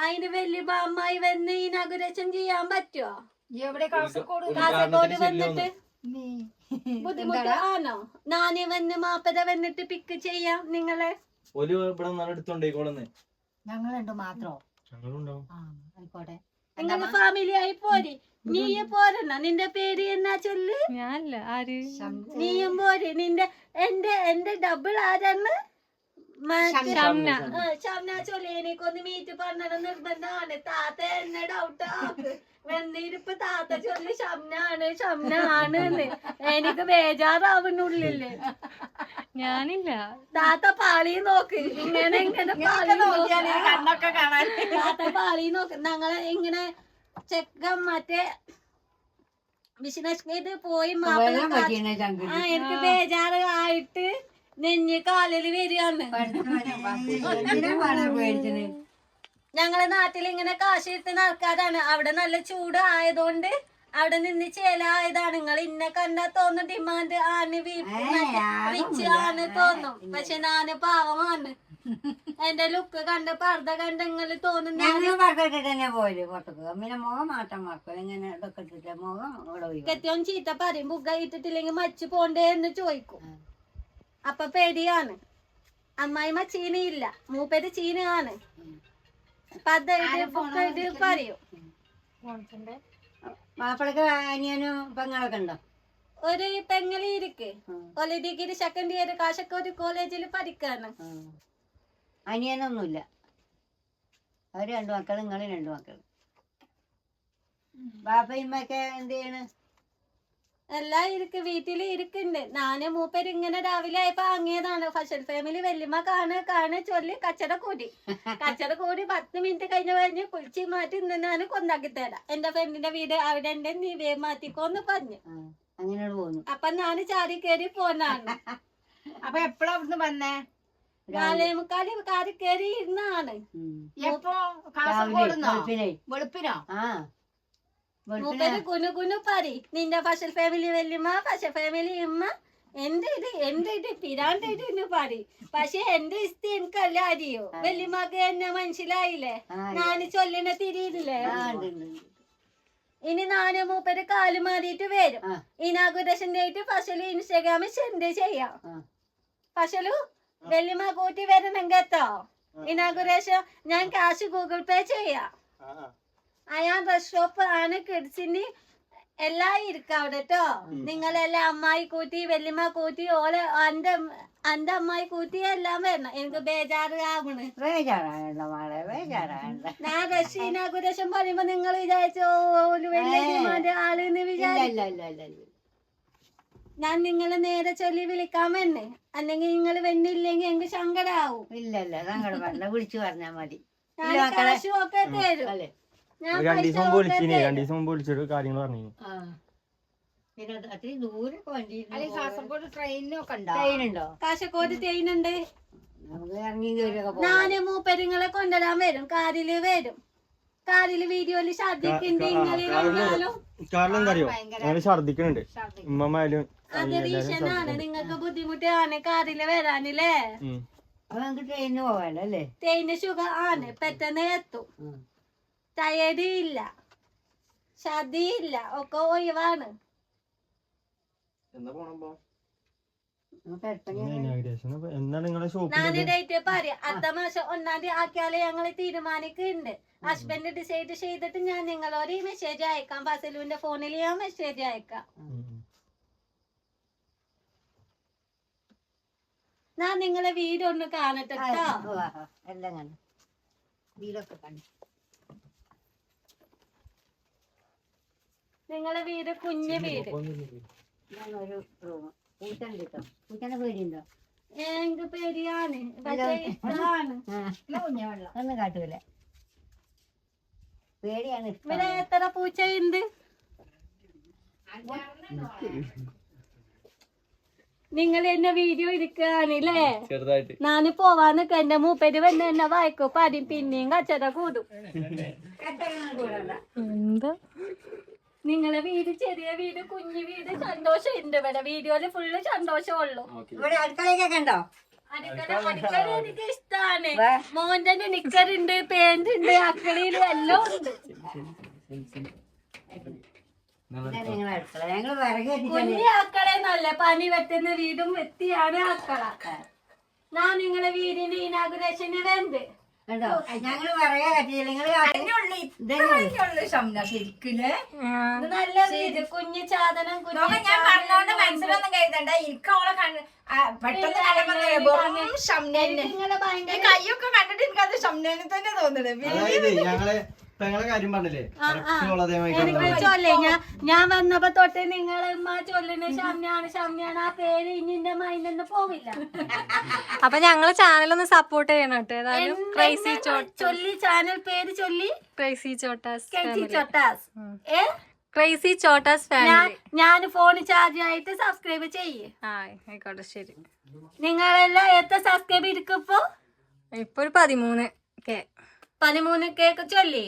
അതിന് വലിയ അമ്മായി വന്ന് ഇനാഗുറേഷൻ ചെയ്യാൻ പറ്റുമോ? കാസർഗോഡ് വന്നിട്ട് ബുദ്ധിമുട്ടാണോ? നാന് വന്ന് മാപ്പര വന്നിട്ട് പിക്ക് ചെയ്യാം നിങ്ങളെ. ഞങ്ങളുണ്ട് മാത്രോ? ആയിക്കോട്ടെ. നിങ്ങള് ഫാമിലി ആയി പോരി. നീയും പോരണ. നിന്റെ പേര് എന്നാ ചൊല്ല്? ഞാനല്ല. ആര്? നീയും പോര്. എന്റെ ഡബിൾ ആരാണ്? ഷംന ചൊല്ലി. എനിക്കൊന്ന് മീറ്റ് പറഞ്ഞത് നിർബന്ധമാണ്. താത്ത എന്നെ ഡൗട്ട് ആക്ക്. വന്നിരിപ്പ് താത്ത ചൊല്ലി ഷംന ആണ്. എനിക്ക് ബേജാറാവുന്നുള്ളില്. ഞാനില്ല. താത്ത പാളി നോക്ക്. ഇങ്ങനെ കണ്ണൊക്കെ കാണാൻ താത്ത പാളി നോക്ക്. ഞങ്ങളെ ഇങ്ങനെ ചെക്കൻ മറ്റേ ബിസിനസ് ചെയ്ത് പോയി എനിക്ക് ബേജാറ് ആയിട്ട് നെഞ്ഞ് കാലില് വരികയാണ്. ഞങ്ങളെ നാട്ടിൽ ഇങ്ങനെ കാശ് കിട്ടുന്ന ആൾക്കാരാണ്. അവിടെ നല്ല ചൂട് ആയതുകൊണ്ട് അവിടെ നിന്ന് ചേലായതാണ്. നിങ്ങൾ ഇന്നെ കണ്ടാ തോന്നും ഡിമാൻഡ് ആണ്, റിച്ച് ആണ് തോന്നും. പക്ഷെ ഞാന് പാവമാണ്. എന്റെ ലുക്ക് കണ്ട് പർദ്ദ കണ്ട് നിങ്ങൾ തോന്നുന്നു. കെട്ടിയോൻ ചീത്ത പറയും. ബുഗ ഇട്ടിട്ടില്ലെങ്കിൽ മച്ചു പോണ്ടേ എന്ന് ചോദിക്കും. അപ്പൊ പേടിയാണ്. അമ്മായിമ്മ ചീനയില്ല, മൂപ്പര് ചീനയാണ്. പദ്ധതി പറയൂ. മാപ്പിളക്ക് അനിയനും പെങ്ങളൊക്കെ ഉണ്ടോ? ഒരു പെങ്ങളി ഇരിക്ക്, ഒരു ഡിഗ്രി സെക്കൻഡ് ഇയർ കാസർഗോഡ് കോളേജിൽ പഠിക്കാണ്. അനിയനൊന്നുമില്ല. അവര് 2 മക്കള്, നിങ്ങള് 2 മക്കള്. ബാപ്പയുമ്മൊക്കെ എന്ത് ചെയ്യണ്? എല്ലാം ഇരിക്ക്, വീട്ടില് ഇരിക്കുന്നുണ്ട്. ഞാന് മൂപ്പര് ഇങ്ങനെ രാവിലെ ആയപ്പോ വാങ്ങിയതാണ്. ഫസൽ ഫാമിലി വല്യമ്മ കാണു ചൊല്ലി കച്ചട കൂടി 10 മിനിറ്റ് കഴിഞ്ഞ് കുളിച്ച് മാറ്റി ഞാൻ കൊണ്ടാക്കി തരാം. എന്റെ ഫ്രണ്ടിന്റെ വീട് അവിടെ ഉണ്ട്, നീ വേ മാറ്റിക്കോന്ന് പറഞ്ഞു. അങ്ങനെ പോകുന്നു. അപ്പൊ ഞാന് ചാടി കയറി പോന്നാണ്. അപ്പൊ എപ്പോഴാ അവിടുന്ന് വന്നേ? 4:45 കാറി കയറി ഇരുന്നാണ്. എപ്പോ? കാസർഗോഡുന്നോ? വെളുപ്പിനോ? മൂപ്പര് കുനു പറി, നിന്റെ ഫസൽ ഫാമിലി വല്യമ്മ, ഫസൽ ഫാമിലി ഉമ്മ, എന്റെ ഇത് പിരാണ്ടായിട്ട് പറി. പക്ഷെ എന്റെ ഇഷ്ടം എനിക്കല്ല അറിയോ. വല്യമ്മക്ക് എന്നെ മനസ്സിലായില്ലേ, ഞാന് ചൊല്ലിനെ തിരിയില്ലേ. ഇനി ഞാന് മൂപ്പര് കാല് മാറിയിട്ട് വരും. ഇനാഗുറേഷൻ ഡേറ്റ് ഫസല് ഇൻസ്റ്റാഗ്രാമിൽ സെൻഡ് ചെയ്യാം. ഫസലു വല്യമ്മ കൂട്ടി വരണമെങ്കിൽ എത്തോ. ഇനാഗുറേഷൻ ഞാൻ ക്യാഷ് ഗൂഗിൾ പേ ചെയ്യാം. അയാൾ ഡ്രസ് ഷോപ്പ് ആണ്, കിഡ്സിന് എല്ലാം ഇരിക്ക അവിടെ കേട്ടോ. നിങ്ങളെല്ലാം അമ്മായി കൂട്ടി വല്യമ്മ കൂട്ടി ഓലെ എന്റെ അമ്മായി കൂട്ടി എല്ലാം വരണം. എനിക്ക് ബേജാറ് ആവണ്. ഞാൻ റഷ് ഇനാഗുറേഷൻ പറയുമ്പോ നിങ്ങൾ വിചാരിച്ചോ വലിയ ആളെന്ന് വിചാരിച്ചു. ഞാൻ നിങ്ങളെ നേരെ ചൊല്ലി വിളിക്കാൻ വന്നെ, അല്ലെങ്കിൽ നിങ്ങൾ വന്നില്ലെങ്കിൽ എനിക്ക് സങ്കടാവും. ഇല്ല സങ്കടം വിളിച്ചു പറഞ്ഞാ മതി. കാശും ഒക്കെ തരും. ഞാൻ 2 ദിവസം മുമ്പ് വിളിച്ചിന്, 2 ദിവസം മുമ്പ് വിളിച്ചൊരു കാര്യങ്ങൾ പറഞ്ഞു. പിന്നെ അത്രയും ദൂരൊക്കെ വണ്ടി. കാസർഗോഡ് ട്രെയിനൊക്കെ ഉണ്ടോ? ട്രെയിനുണ്ടോ? കാസർഗോഡ് ട്രെയിനുണ്ട്. നമുക്ക് ഇറങ്ങി കയറിയൊക്കെ പോകാം. ഞാന് മൂപ്പരിങ്ങളെ കൊണ്ടുവരാൻ വരും. കാറില് വീഡിയോയില് ഛർദിക്കുന്നുണ്ട്. കാരണം എന്താ അറിയോ, ഞങ്ങള് ഛർദിക്കുന്നുണ്ട്. ഉമ്മമായാലും അത് റീസണാണ്. നിങ്ങൾക്ക് ബുദ്ധിമുട്ടാണ് കാറില് വരാനില്ലേ. അപ്പൊ നമുക്ക് ട്രെയിനിന് പോകാലോ അല്ലേ? ട്രെയിന് സുഖം ആണ്, പെട്ടെന്ന് എത്തും. ടയേർഡ് ഇല്ല, ഛർദി ഇല്ല, ഒക്കെ ഒഴിവാണ്. എന്താണ് നിങ്ങളെ ഷോപ്പ്? ഞാന് ഡേറ്റ് പറയാം. അടുത്ത മാസം 1-ാം തീയതി ആക്കിയാലേ ഞങ്ങള് തീരുമാനിക്കുന്നുണ്ട്. ഹസ്ബൻഡ് ഡിസൈഡ് ചെയ്തിട്ട് ഞാൻ നിങ്ങളോട് ഈ മെസ്സേജ് അയക്കാം. ഫസലുവിന്റെ ഫോണിൽ ഞാൻ മെസ്സേജ് അയക്കാം. ഞാൻ നിങ്ങളെ വീട് ഒന്ന് കാണട്ടെ കേട്ടോ. എല്ലാം കണ്ടു, വീടൊക്കെ കണ്ടു. നിങ്ങളെ വീട് കുഞ്ഞു വീട്. ഒരു റൂം. പൂച്ചണ്ട് കേട്ടോ. പൂച്ചന്റെ പേടിയുണ്ടോ? എനിക്ക് പേടിയാണ്, പക്ഷേ ഇഷ്ടമാണ്. ഒന്നും കാട്ടൂല, പേടിയാണ്. ഇവിടെ എത്ര പൂച്ചയുണ്ട്? നിങ്ങൾ എന്നെ വീഡിയോ എടുക്കാനില്ലേ? ചെറുതായിട്ട് ഞാന് പോവാന്നൊക്കെ എന്റെ മൂപ്പര് വന്ന് എന്നെ വായിക്കും, പാരും, പിന്നെയും കച്ചറ കൂടും. എന്താ നിങ്ങളെ വീട് ചെറിയ വീട്, കുഞ്ഞു വീട്, സന്തോഷം ഉണ്ട്. ഇവിടെ വീഡിയോയില് ഫുള്ള് സന്തോഷമുള്ളൂ. ഇവിടെ അടുക്കളയൊക്കെ ഉണ്ടോ? അടുക്കള എനിക്ക് ഇഷ്ടാണ്. മോന്റെ നിക്കറുണ്ട്, പാന്റ് ഉണ്ട്, അക്കളിയില് എല്ലാം ഉണ്ട്. നിങ്ങളെ അടുക്കള ഞങ്ങള് വിറക് കുഞ്ഞി അക്കളെന്നല്ല, പനി വെട്ടുന്ന വീടും വൃത്തിയാണ് അക്കള. ഞാൻ നിങ്ങളെ വീടിന്റെ ഇനാഗുറേഷന് വേണ്ട. ഞങ്ങള് വിറകെ കത്തിയില്ല. നിങ്ങള് ശരിക്കില്ലേ നല്ല വീട്, കുഞ്ഞു സാധനം. ഞാൻ പറഞ്ഞോണ്ട് മനസ്സിലൊന്നും കരുതണ്ട. എനിക്കോളെ പെട്ടെന്ന് നിങ്ങളെ ഭയങ്കര കൈയൊക്കെ കണ്ടിട്ട് എനിക്കത് ഷംനേനെ തന്നെ തോന്നുന്നത്. ഞങ്ങളെ പെങ്ങളെ കാര്യം പറഞ്ഞില്ലേ, എനിക്ക് ചൊല്ലേ. ഞാൻ വന്നപ്പോ തൊട്ട് നിങ്ങളെ ഉമ്മ ചൊല്ലുന്ന ഷംനാണ്. ആ പേര് ഇനി എന്റെ മൈൻഡ് പോവില്ല. അപ്പൊ ഞങ്ങളെ ചാനലൊന്ന് സപ്പോർട്ട് ചെയ്യണം കേട്ടോ. ഏതായാലും ക്രൈസി ചൊല്ലി ചാനൽ പേര് ചൊല്ലി crazy Chotas Chotas. Crazy Chotas family. ഞാൻ ഫോൺ ചാർജ് ആയിട്ട് സബ്സ്ക്രൈബ് ചെയ്യേ. ആയിക്കോട്ടെ, ശരി. നിങ്ങളെല്ലാം എത്ര സബ്സ്ക്രൈബ് ഇരിക്കുമ്പോ? ഇപ്പൊ ഒരു 13K. 13K ചൊല്ലി.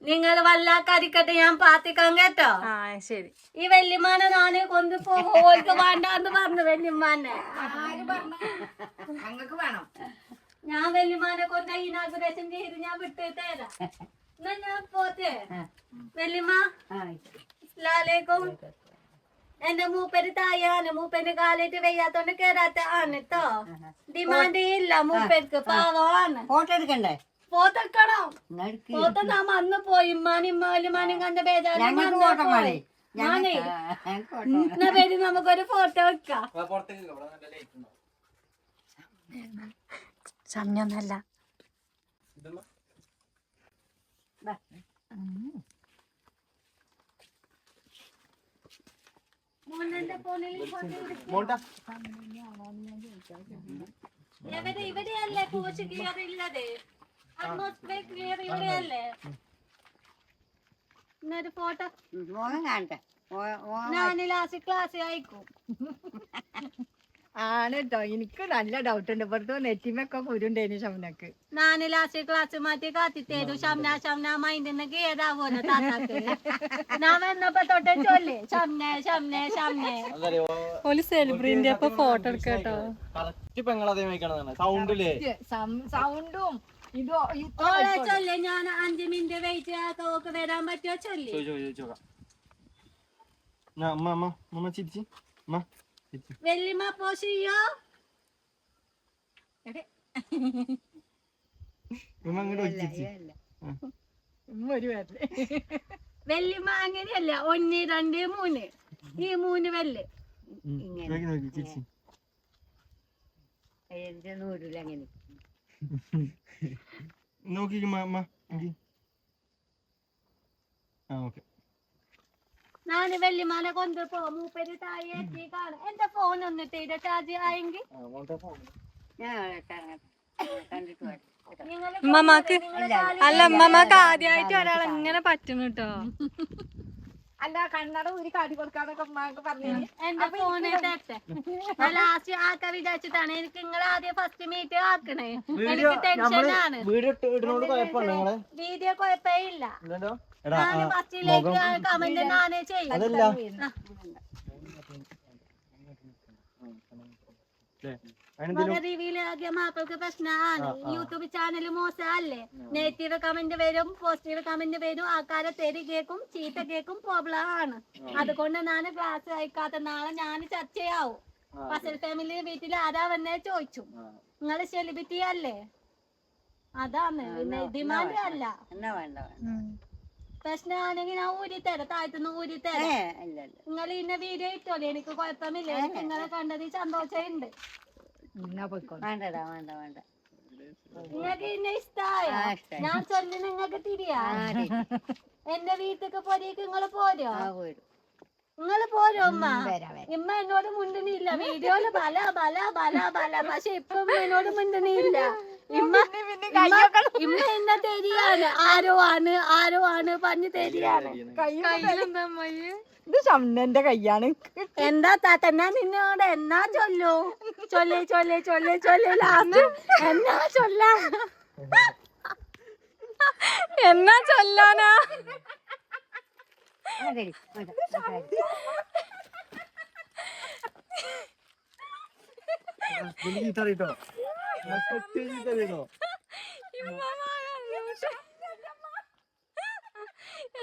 നിങ്ങൾ വല്ലാക്കരിക്കട്ടെ, ഞാൻ പാത്തിക്കാൻ കേട്ടോ. ശരി. ഈ വല്യമ്മാനെ നാന് കൊണ്ടുപോകും. ഓൾക്ക് വേണ്ടാന്ന് പറഞ്ഞു വല്യമ്മാനെ. വേണം. ഞാൻ വല്യമ്മാനെ കൊണ്ട് ഇനാഗുറേഷൻ ചെയ്ത് ഞാൻ വിട്ട് തരാം. എന്നാ ഞാൻ പോത്തെ. വല്യമ്മ അസ്സലാമു അലൈക്കും. എന്റെ മൂപ്പര് തായാണ്, മൂപ്പര് കാലിട്ട് വെയ്യാത്തോണ്ട് കേറാത്ത ആണ് ട്ടോ. ഡിമാൻഡ് ഇല്ല മൂപ്പർക്ക്, പാവമാണ്. ഫോട്ടോ എടുക്കണ്ടേ? ഫോട്ടോ എടുക്കണം. എന്നാ എടുക്ക്. ഫോട്ടോ നാം അന്ന് പോയി ഇമ്മാനും കണ്ട ബേജാറ് ഞങ്ങൾക്ക് ഫോട്ടോ വേണേ. മാനേ ഞങ്ങൾക്ക് ഫോട്ടോ എന്നാ പേര് നമുക്കൊരു ഫോട്ടോ വെക്കാം. സമയൊന്നല്ല. മോനെ ഫോണിൽ ഇവിടെയല്ലേ പോസ്റ്റ് ക്ലിയർ ഇല്ലത്, അറ്റ്മോസ്ഫിയർ ക്ലിയർ ഇവിടെയല്ലേ. എന്നൊരു ഫോട്ടോ മോഹം കാണട്ടെ. ഞാൻ ലാസ്റ്റ് ക്ലാസ് അയക്കും. ആണ് കേട്ടോ, എനിക്ക് നല്ല ഡൗട്ട് ഉണ്ട്. ഇവിടുത്തെ നെറ്റിമൊക്കെ കുരുണ്ടേന് ഷംനക്ക്. ഞാൻ ലാസ്റ്റ് ക്ലാസ് മാറ്റി കാത്തിത്തേരു ഷംന മൈൻഡിന്നൊക്കെ ഏതാവൂല താത്താക്ക്. ഞാൻ വന്നപ്പോ തൊട്ടേ ചൊല്ലേ ഷംനെ. ഒരു സെലിബ്രിറ്റിന്റെ അപ്പൊ ഫോട്ടോ എടുക്കട്ടോ. സൗണ്ടും ഓളെ ചൊല്ലേ ഞാൻ 5 മിനിറ്റ് വെയിറ്റ് ചെയ്യാത്തോക്ക് വരാൻ പറ്റുമോ ചൊല്ലി. വെല്ലിമ്മ പോഷിയോ വെല്ലിമ്മ അങ്ങനെയല്ല, 1 2 3 ഈ 3 വെല്ല്. അങ്ങനെ നോക്കി ഞാന് വെല്ലിമാനെ കൊണ്ടുപോ, മൂപ്പര് താഴെ എത്തി കാണും. എന്റെ ഫോൺ ഒന്നിട്ട് ഇത് ചാർജ് ആയെങ്കിൽ കണ്ടിട്ട് വരാം. ഉമ്മമാക്ക് അല്ല, ഉമ്മമാക്ക് ആദ്യമായിട്ട് ഒരാൾ എങ്ങനെ പറ്റുന്നു കേട്ടോ. അല്ല കണ്ണട ഒരു കാട്ടി കൊടുക്കാന്നൊക്കെ ഉമ്മാക്ക് പറഞ്ഞു. എന്റെ ഫോൺ ഇട്ടെ ലാസ്റ്റ് ആക്കാൻ വിചാരിച്ചിട്ടാണ്. എനിക്ക് നിങ്ങൾ ആദ്യം ഫസ്റ്റ് മീറ്റ് ആക്കണേ, എനിക്ക് ടെൻഷനാണ്. വീഡിയോ കുഴപ്പമില്ല. ഞാൻ ഫസ്റ്റിലേക്ക് കമന്റ് നാനേ ചെയ്യും. റിവ്യൂല് ആദ്യം മാപ്പിൾക്ക് പ്രശ്നമാണ്. യൂട്യൂബ് ചാനൽ മോശമല്ലേ, നെഗറ്റീവ് കമന്റ് വരും, പോസിറ്റീവ് കമന്റ് വരും, ആൾക്കാരെ തെറി കേക്കും, ചീത്ത കേക്കും, പ്രോബ്ലം ആണ്. അതുകൊണ്ട് ഞാൻ ക്ലാസ് അയക്കാത്ത. നാളെ ഞാൻ ചർച്ചയാവും. ഫസൽ ഫാമിലി വീട്ടിൽ ആരാ വന്നേ ചോദിച്ചു. നിങ്ങള് സെലിബ്രിറ്റി അല്ലേ, അതാണ് ഡിമാൻഡ് അല്ല. എന്നാ വേണ്ട പ്രശ്നമാണെങ്കിൽ ഞാൻ ഊരിത്തരാം, താഴ്ത്തുനിന്ന് ഊരിത്തരാം. നിങ്ങൾ ഇന്ന വീഡിയോ ഇട്ടോളി, എനിക്ക് കുഴപ്പമില്ല. എനിക്ക് നിങ്ങളെ കണ്ടതിൽ സന്തോഷമുണ്ട്. വേണ്ടടാ വേണ്ട. നിങ്ങൾക്ക് ഇന്ന ഇഷ്ടായ ഞാൻ ചൊല്ലി നിങ്ങൾക്ക് തിരിയാ. എന്റെ വീട്ടിലേക്ക് പോരേക്ക് നിങ്ങള് പോരോ? നിങ്ങള് പോരോ ഉമ്മ? ഇമ്മ എന്നോട് മുണ്ടണില്ല വീഡിയോയില് ബല. പക്ഷെ ഇപ്പൊ എന്നോട് മുണ്ടണില്ല. ഇമ്മ എന്നെ തെരിയാണ്, ആരോ ആണ് പറഞ്ഞ് തെരിയാണ്. കയ്യിലെന്താ അമ്മായി? ഇത് ഷംനന്റെ കയ്യാണ്. എന്താ താത്തന്നാ നിന്നോട് എന്നാ ചൊല്ലു? ചൊല്ലേ ലാസ്റ്റ് എന്നാ ചൊല്ലാ? എന്നാ ചൊല്ലാനാ?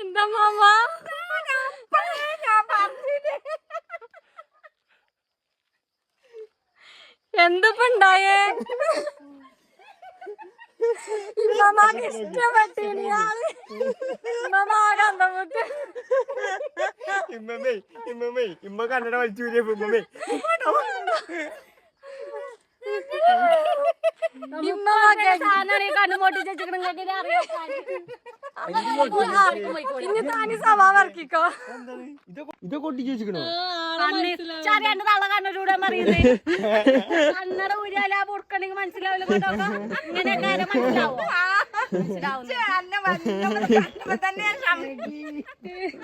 എന്താ മാമ എന്തിപ്പണ്ടായേ? മാമാക്ക് ഇഷ്ടപ്പെട്ടില്ല. ഇമ്മ കന്നഡ വലിച്ചു ഇനി താനി സ്വഭാവം ഇറക്കിക്കോ. ഇതൊക്കെ ഒട്ടിച്ച് വെച്ചിക്കണോ? കണ്ണൂടെ പറയുന്നത് കണ്ണട ഊരാല പൊടുക്കണെങ്കിൽ മനസ്സിലാവില്ല. ഇങ്ങനെ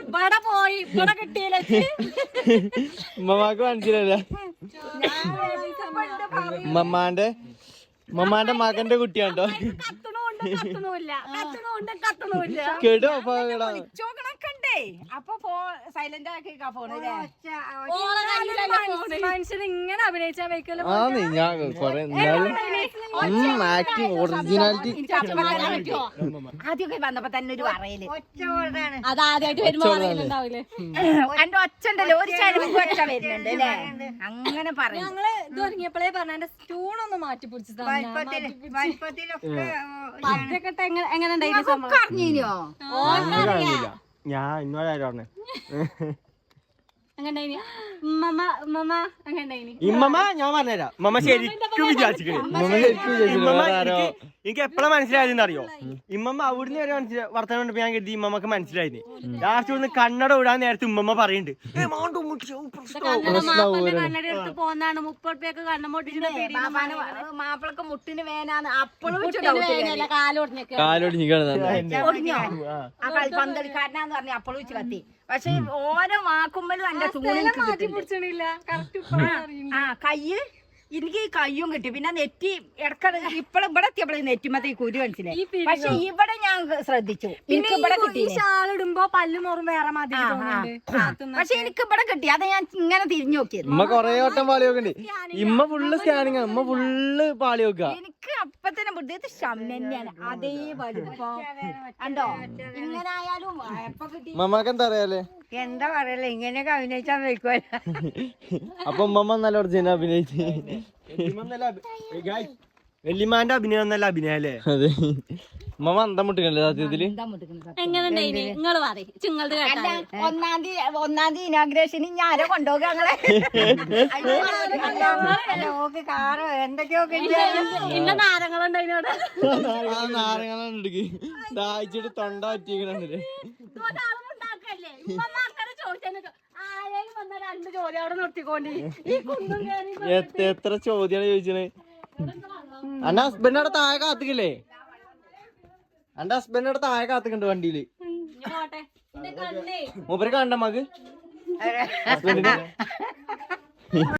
ഇവിടെ പോയി ഇവിടെ കിട്ടിയില്ല. ഉമ്മമാക്ക് മനസ്സിലല്ല. മമ്മാന്റെ മകന്റെ കുട്ടിയാണ്ടോ? കത്തണുണ്ട് കത്തണമില്ല കേട്ടോ ചോക്കണക്കണ്ടേ അപ്പൊ സൈലന്റ് ആക്കി ഫോണില്ലേ മനുഷ്യൻ ഇങ്ങനെ അഭിനയിച്ചാൽ വെക്കല്ലോ ഞാൻ കൊറേ ആക്ടിങ് ഒറിജിനാലിറ്റി ആദ്യമൊക്കെ വന്നപ്പോ തന്നെ ഒരു പറയല് അത് ആദ്യമായിട്ട് വരുമ്പോ പറയുന്നുണ്ടാവില്ലേ എന്റെ ഒച്ച ഉണ്ടല്ലോ ഒരു ചരിവ് ഒച്ച വരുന്നുണ്ട് അല്ലേ അങ്ങനെ പറയും ഞങ്ങള് ഇത് തുടങ്ങിയപ്പോഴേ പറഞ്ഞ എന്റെ സ്റ്റൂണൊന്ന് മാറ്റി പിടിച്ചത് എങ്ങനെ ഉണ്ടായിരുന്നു സംഭവം പറഞ്ഞോ ഞാൻ ഇന്നോടാരും പറഞ്ഞേ എങ്ങനെ എങ്ങനെ ഇമ്മമ്മ ഞാൻ പറഞ്ഞുതരാം മമ്മ ശരിക്കും വിചാരിച്ചിട്ട് എനിക്ക് എപ്പോഴാ മനസ്സിലായതെന്ന് അറിയോ ഇമ്മമ്മ അവിടുന്ന് വരെ വർത്തമാനം കണ്ടപ്പോ ഞാൻ കരുതി ഇമ്മമ്മക്ക് മനസ്സിലായിരുന്നു ലാസ്റ്റ് ഒന്ന് കണ്ണട വിടാൻ നേരത്തെ ഉമ്മമ്മ പറയുന്നുണ്ട് കണ്ണട എടുത്ത് പോന്നാണ് 30 രൂപയൊക്കെ മാപ്പിളക്ക് മുട്ടിന് വേനാന്ന് അപ്പോഴും കാലൊടിഞ്ഞിക്കാണ് ആ കളിപ്പന്തളിക്കാരനാന്ന് പറഞ്ഞ അപ്പോഴും വെച്ച് കത്തി പക്ഷെ ഓരോ വാക്കുമ്പോഴും എന്റെ ആ കയ്യ് എനിക്ക് ഈ കയ്യും കിട്ടി പിന്നെ നെറ്റി ഇടക്കട ഇപ്പഴും ഇവിടെ എത്തിയപ്പോഴും നെറ്റിമത്തെ കുരു മനസ്സിലായി പക്ഷെ ഇവിടെ ഞാൻ ശ്രദ്ധിച്ചു എനിക്ക് ഇവിടെ കിട്ടി ഷാളിടുമ്പോ പല്ല് മോറും വേറെ മാതിരി പക്ഷെ എനിക്ക് ഇവിടെ കിട്ടി അത് ഞാൻ ഇങ്ങനെ തിരിഞ്ഞു നോക്കിയത് ഇമ്മ കൊറേ വട്ടം പാളി നോക്കണ്ട് ഇമ്മ ഫുള്ള് സ്കാനിങ് ഇമ്മ ഫുള്ള് പാളി നോക്കുക എനിക്ക് അപ്പൊ തന്നെ ബുദ്ധി ഷം തന്നെയാണ് അതേ വലുപ്പം കണ്ടോ ഇങ്ങനെ ആയാലും എപ്പൊ കിട്ടി ഉമ്മക്ക് എന്താ അറിയാലേ എന്താ പറയല്ലേ ഇങ്ങനെയൊക്കെ അഭിനയിച്ചാൽ വെക്കുമല്ല. അപ്പൊ ഉമ്മ നല്ല ഒറിജിനൽ അഭിനയിച്ച് വെല്ലിമാന്റെ അഭിനയം നല്ല അഭിനയം അല്ലേ? അതെ. ഉമ്മ അന്തം മുട്ടിക്കല്ലേ സത്യത്തില്? എങ്ങനെ നിങ്ങള് പറയും ഒന്നാം തീയതി ഇനാഗ്രേഷന് ഞാനോ കൊണ്ടുപോകുക ഞങ്ങളെ ഓക്ക് കാറോ എന്തൊക്കെയോ ഇന്ന നാരങ്ങളുണ്ടായിനോട് നാരങ്ങളുണ്ടെങ്കിൽ ദാഹിച്ചിട്ട് തൊണ്ട പറ്റിക്കണേ. എത്ര ചോദ്യാണ് ചോദിച്ചത്? എന്റെ ഹസ്ബൻഡിനോട് താഴെ കാത്തിക്കില്ലേ? എന്റെ ഹസ്ബൻഡിനോട് താഴെ കാത്തിക്കണ്ട് വണ്ടിയില്. മൂപ്പര് കണ്ട മക്ക് ഹസ്ബൻഡിന്